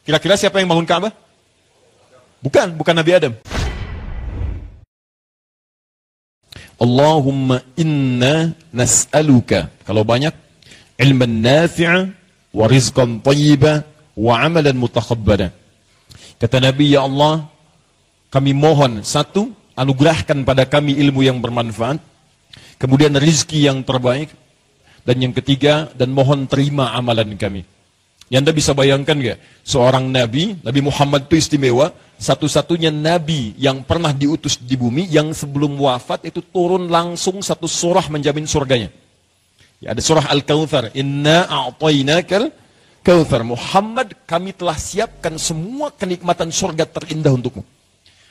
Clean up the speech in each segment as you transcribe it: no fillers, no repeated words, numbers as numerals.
Kira-kira siapa yang bangun Ka'bah? Bukan Nabi Adam. Allahumma inna nas'aluka. Kalau banyak, ilman nafi'a, wa rizqan tayyiba, wa amalan mutakhabbara. Kata Nabi, ya Allah, kami mohon, satu, anugerahkan pada kami ilmu yang bermanfaat, kemudian rizki yang terbaik, dan yang ketiga, dan mohon terima amalan kami. Ya, Anda bisa bayangkan gak? Seorang Nabi, Nabi Muhammad itu istimewa, satu-satunya Nabi yang pernah diutus di bumi, yang sebelum wafat itu turun langsung satu surah menjamin surganya. Ya, ada surah Al-Kautsar, Inna a'tainakal Kautsar. Muhammad, kami telah siapkan semua kenikmatan surga terindah untukmu.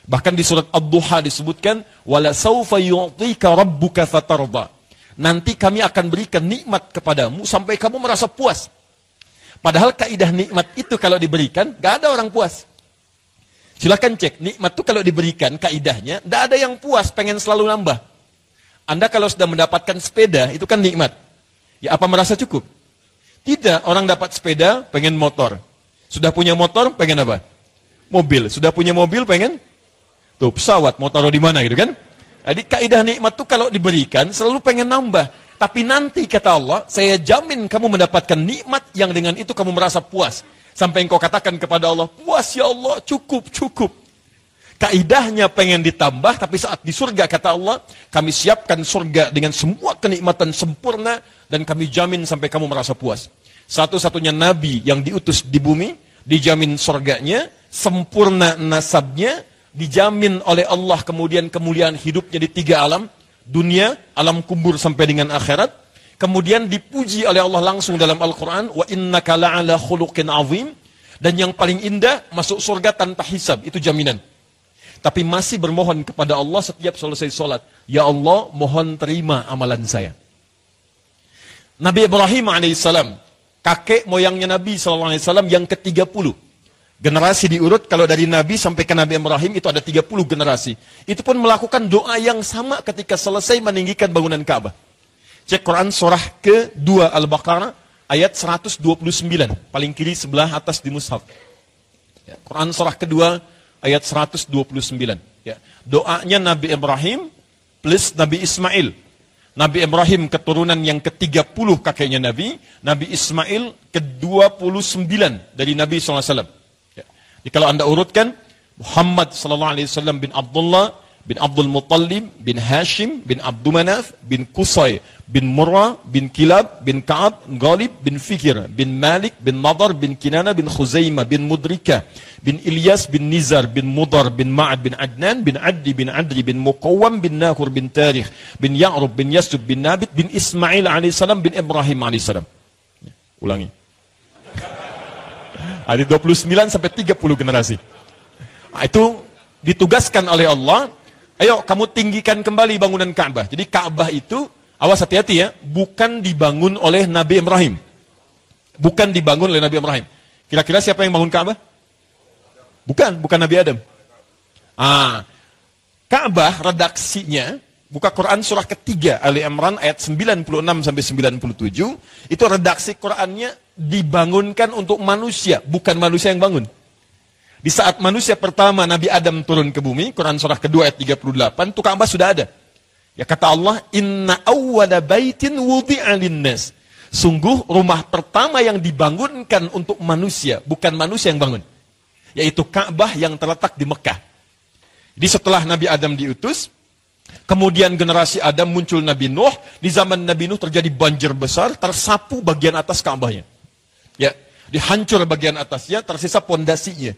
Bahkan di surat Ad-Duha disebutkan, wala saufa yu'tika rabbuka fatarda. Nanti kami akan berikan nikmat kepadamu sampai kamu merasa puas. Padahal kaidah nikmat itu kalau diberikan, gak ada orang puas. Silahkan cek, nikmat itu kalau diberikan kaidahnya, gak ada yang puas, pengen selalu nambah. Anda kalau sudah mendapatkan sepeda, itu kan nikmat. Ya, apa merasa cukup? Tidak, orang dapat sepeda, pengen motor. Sudah punya motor, pengen apa? Mobil. Sudah punya mobil, pengen? Tuh, pesawat, mau taruh di mana gitu kan? Jadi kaidah nikmat itu kalau diberikan, selalu pengen nambah. Tapi nanti kata Allah, saya jamin kamu mendapatkan nikmat yang dengan itu kamu merasa puas. Sampai engkau katakan kepada Allah, puas ya Allah, cukup. Kaidahnya pengen ditambah, tapi saat di surga kata Allah, kami siapkan surga dengan semua kenikmatan sempurna, dan kami jamin sampai kamu merasa puas. Satu-satunya Nabi yang diutus di bumi, dijamin surganya, sempurna nasabnya, dijamin oleh Allah kemudian kemuliaan hidupnya di 3 alam, dunia, alam kubur sampai dengan akhirat, kemudian dipuji oleh Allah langsung dalam Al-Quran, wa innaka la'ala khuluqin azim, dan yang paling indah, masuk surga tanpa hisab, itu jaminan. Tapi masih bermohon kepada Allah setiap selesai sholat, ya Allah, mohon terima amalan saya. Nabi Ibrahim alaihissalam, kakek moyangnya Nabi SAW yang ke-30. Generasi diurut, kalau dari Nabi sampai ke Nabi Ibrahim itu ada 30 generasi. Itu pun melakukan doa yang sama ketika selesai meninggikan bangunan Ka'bah. Cek Quran surah ke-2 Al-Baqarah ayat 129. Paling kiri sebelah atas di mushaf. Ya, Quran surah ke-2 ayat 129. Ya, doanya Nabi Ibrahim plus Nabi Ismail. Nabi Ibrahim keturunan yang ke-30 kakeknya Nabi. Nabi Ismail ke-29 dari Nabi SAW. Jadi kalau anda urutkan, Muhammad SAW bin Abdullah, bin Abdul Muttalib, bin Hashim, bin Abdul Manaf, bin Qusay, bin Murrah, bin Kilab, bin Ka'ab, Ghalib, bin Fikir, bin Malik, bin Nadar, bin Kinana, bin Khuzaimah, bin Mudrika, bin Ilyas, bin Nizar, bin Mudar, bin Ma'ad, bin Adnan, bin Addi, bin Adri, bin Muqawwam, bin Nahur, bin Tarikh, bin Ya'rub, bin Yasub, bin Nabit, bin Ismail AS, bin Ibrahim AS. Ulangi. Ada 29 sampai 30 generasi. Nah, itu ditugaskan oleh Allah, ayo kamu tinggikan kembali bangunan Ka'bah. Jadi Ka'bah itu, awas hati-hati ya, bukan dibangun oleh Nabi Ibrahim. Bukan dibangun oleh Nabi Ibrahim. Kira-kira siapa yang bangun Ka'bah? Bukan Nabi Adam. Ka'bah redaksinya, buka Quran surah ketiga Ali Imran ayat 96 sampai 97, itu redaksi Qurannya dibangunkan untuk manusia, bukan manusia yang bangun. Di saat manusia pertama Nabi Adam turun ke bumi, Quran surah kedua ayat 38, itu Ka'bah sudah ada. Ya kata Allah, inna awwala baitin wudi'a linnas. Sungguh rumah pertama yang dibangunkan untuk manusia, bukan manusia yang bangun. Yaitu Ka'bah yang terletak di Mekah. Jadi setelah Nabi Adam diutus, kemudian generasi Adam muncul Nabi Nuh. Di zaman Nabi Nuh terjadi banjir besar, tersapu bagian atas Ka'bahnya. Ya, dihancur bagian atasnya, tersisa pondasinya.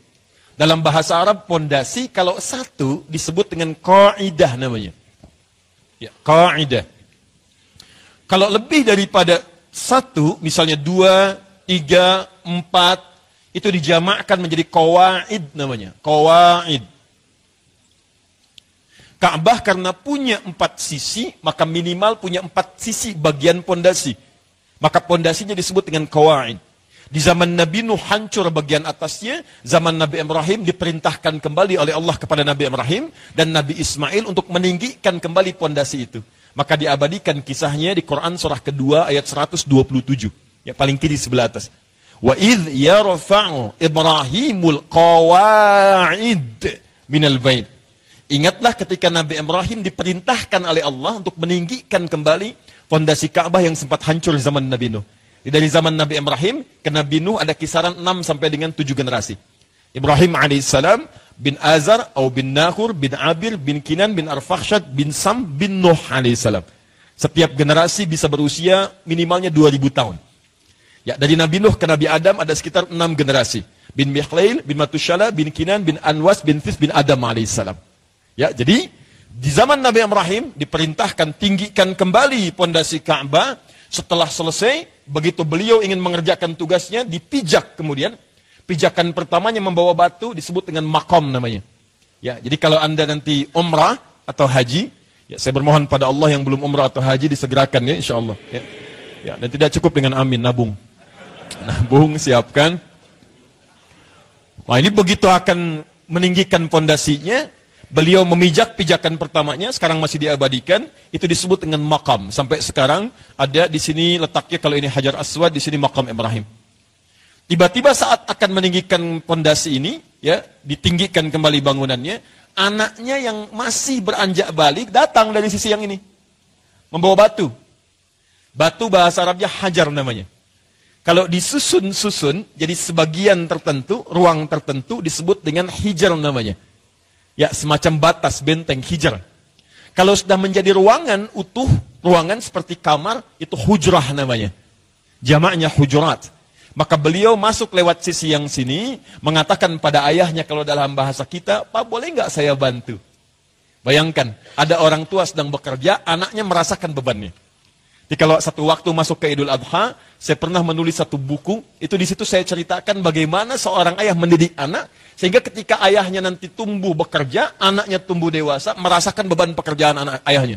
Dalam bahasa Arab, pondasi kalau satu disebut dengan qaidah namanya. Ya, qaidah. Kalau lebih daripada satu, misalnya 2, 3, 4, itu dijamakkan menjadi qawaid namanya. Qawaid. Ka'bah karena punya 4 sisi, maka minimal punya 4 sisi bagian pondasi. Maka pondasinya disebut dengan qawaid. Di zaman Nabi Nuh hancur bagian atasnya, zaman Nabi Ibrahim diperintahkan kembali oleh Allah kepada Nabi Ibrahim dan Nabi Ismail untuk meninggikan kembali pondasi itu. Maka diabadikan kisahnya di Quran surah kedua ayat 127. Ya paling kiri sebelah atas. Wa idh yarfa'u Ibrahimul qawa'id minal bait. Ingatlah ketika Nabi Ibrahim diperintahkan oleh Allah untuk meninggikan kembali fondasi Ka'bah yang sempat hancur zaman Nabi Nuh. Dari zaman Nabi Ibrahim ke Nabi Nuh ada kisaran 6 sampai dengan 7 generasi. Ibrahim alaihissalam bin Azar atau bin Nahur bin Abir bin Kinan bin Arfakhshad bin Sam bin Nuh alaihissalam. Setiap generasi bisa berusia minimalnya 2000 tahun. Ya, dari Nabi Nuh ke Nabi Adam ada sekitar 6 generasi. Bin Mihlail, bin Matushala, bin Kinan, bin Anwas, bin Fis, bin Adam alaihissalam. Ya, jadi di zaman Nabi Ibrahim diperintahkan tinggikan kembali pondasi Ka'bah. Setelah selesai, begitu beliau ingin mengerjakan tugasnya, dipijak kemudian. Pijakan pertamanya membawa batu disebut dengan maqam namanya. Ya, jadi kalau Anda nanti umrah atau haji, ya saya bermohon pada Allah yang belum umrah atau haji disegerakan ya insyaallah. Ya. Ya, dan tidak cukup dengan amin, nabung. Nabung siapkan. Nah, ini begitu akan meninggikan pondasinya, beliau memijak pijakan pertamanya, sekarang masih diabadikan, itu disebut dengan maqam. Sampai sekarang ada di sini letaknya, kalau ini Hajar Aswad, di sini maqam Ibrahim. Tiba-tiba saat akan meninggikan pondasi ini, ya, ditinggikan kembali bangunannya, anaknya yang masih beranjak balik datang dari sisi yang ini, membawa batu. Batu bahasa Arabnya hajar namanya. Kalau disusun-susun, jadi sebagian tertentu, ruang tertentu disebut dengan hijar namanya. Ya, semacam batas benteng hijar. Kalau sudah menjadi ruangan utuh, ruangan seperti kamar, itu hujrah namanya. Jamaknya hujurat. Maka beliau masuk lewat sisi yang sini, mengatakan pada ayahnya kalau dalam bahasa kita, Pak boleh nggak saya bantu? Bayangkan, ada orang tua sedang bekerja, anaknya merasakan bebannya. Jadi kalau satu waktu masuk ke Idul Adha, saya pernah menulis satu buku, itu di situ saya ceritakan bagaimana seorang ayah mendidik anak, sehingga ketika ayahnya nanti tumbuh bekerja, anaknya tumbuh dewasa, merasakan beban pekerjaan anak ayahnya.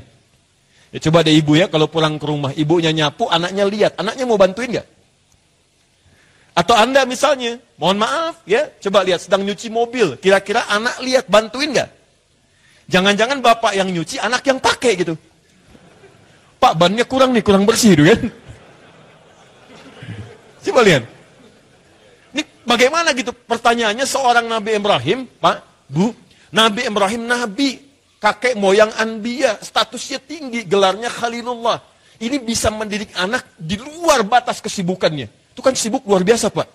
Ya, coba deh ibu ya, kalau pulang ke rumah, ibunya nyapu, anaknya lihat, anaknya mau bantuin nggak? Atau Anda misalnya, mohon maaf ya, coba lihat sedang nyuci mobil, kira-kira anak lihat bantuin nggak? Jangan-jangan bapak yang nyuci, anak yang pakai gitu. Pak, bannya kurang nih, kurang bersih gitu kan? Coba lihat. Ini bagaimana gitu pertanyaannya seorang Nabi Ibrahim, Pak, Bu, Nabi Ibrahim Nabi, kakek moyang Anbiya, statusnya tinggi, gelarnya Khalilullah. Ini bisa mendidik anak di luar batas kesibukannya. Itu kan sibuk luar biasa, Pak.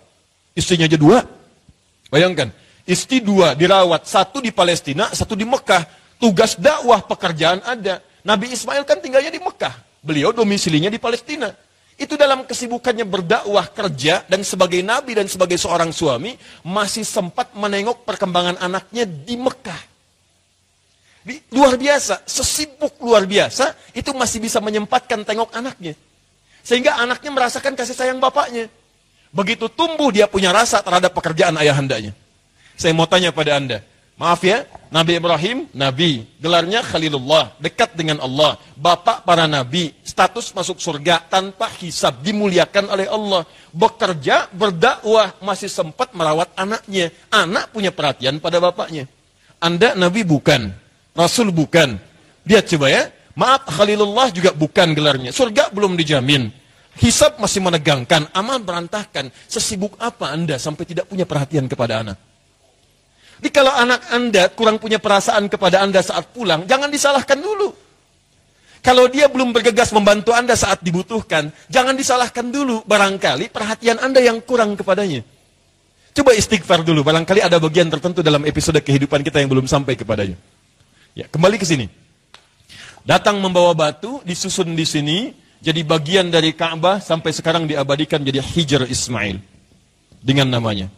Istrinya aja 2. Bayangkan, istri 2 dirawat, 1 di Palestina, 1 di Mekah. Tugas dakwah pekerjaan ada. Nabi Ismail kan tinggalnya di Mekah. Beliau domisilinya di Palestina. Itu dalam kesibukannya berdakwah, kerja, dan sebagai nabi dan sebagai seorang suami, masih sempat menengok perkembangan anaknya di Mekah. Luar biasa, sesibuk luar biasa, itu masih bisa menyempatkan tengok anaknya. Sehingga anaknya merasakan kasih sayang bapaknya. Begitu tumbuh dia punya rasa terhadap pekerjaan ayahandanya. Saya mau tanya pada Anda, maaf ya, Nabi Ibrahim, Nabi, gelarnya Khalilullah, dekat dengan Allah, bapak para nabi, status masuk surga tanpa hisab, dimuliakan oleh Allah, bekerja, berdakwah, masih sempat merawat anaknya, anak punya perhatian pada bapaknya. Anda Nabi bukan, Rasul bukan, lihat coba ya, maaf Khalilullah juga bukan gelarnya, surga belum dijamin, hisab masih menegangkan, amal berantakan, sesibuk apa Anda sampai tidak punya perhatian kepada anak? Jadi kalau anak Anda kurang punya perasaan kepada Anda saat pulang, jangan disalahkan dulu. Kalau dia belum bergegas membantu Anda saat dibutuhkan, jangan disalahkan dulu. Barangkali perhatian Anda yang kurang kepadanya. Coba istighfar dulu, barangkali ada bagian tertentu dalam episode kehidupan kita yang belum sampai kepadanya. Ya, kembali ke sini. Datang membawa batu, disusun di sini, jadi bagian dari Ka'bah, sampai sekarang diabadikan jadi Hijr Ismail. Dengan namanya.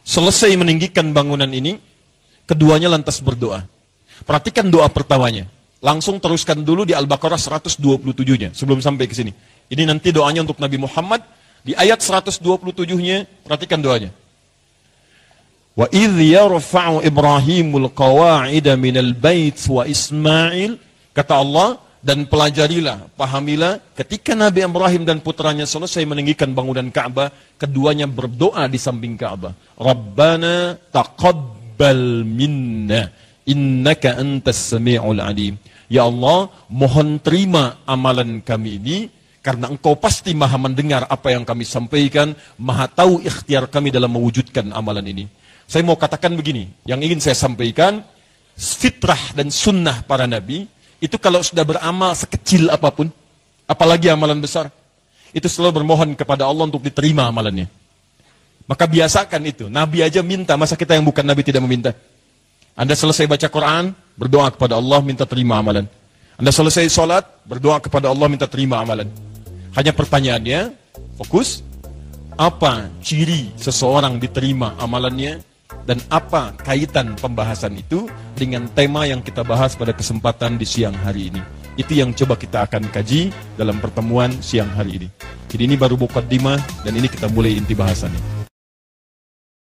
Selesai meninggikan bangunan ini, keduanya lantas berdoa. Perhatikan doa pertamanya. Langsung teruskan dulu di Al-Baqarah 127-nya, sebelum sampai ke sini. Ini nanti doanya untuk Nabi Muhammad. Di ayat 127-nya, perhatikan doanya. Wa idh yarfa'u Ibrahimul qawa'ida minal bait wa Ismail. Kata Allah, dan pelajarilah, pahamilah, ketika Nabi Ibrahim dan putranya selesai meninggikan bangunan Ka'bah, keduanya berdoa di samping Ka'bah. Rabbana taqabbal minna, innaka antas sami'ul alim. Ya Allah, mohon terima amalan kami ini, Karena engkau pasti maha mendengar apa yang kami sampaikan, maha tahu ikhtiar kami dalam mewujudkan amalan ini. Saya mau katakan begini, yang ingin saya sampaikan, fitrah dan sunnah para nabi, itu kalau sudah beramal sekecil apapun, apalagi amalan besar, itu selalu bermohon kepada Allah untuk diterima amalannya. Maka biasakan itu, nabi aja minta, masa kita yang bukan nabi tidak meminta? Anda selesai baca Quran, berdoa kepada Allah, minta terima amalan. Anda selesai sholat, berdoa kepada Allah, minta terima amalan. Hanya pertanyaannya, fokus, apa ciri seseorang diterima amalannya, dan apa kaitan pembahasan itu dengan tema yang kita bahas pada kesempatan di siang hari ini. Itu yang coba kita akan kaji dalam pertemuan siang hari ini. Jadi ini baru mukaddimah dan ini kita mulai inti bahasannya.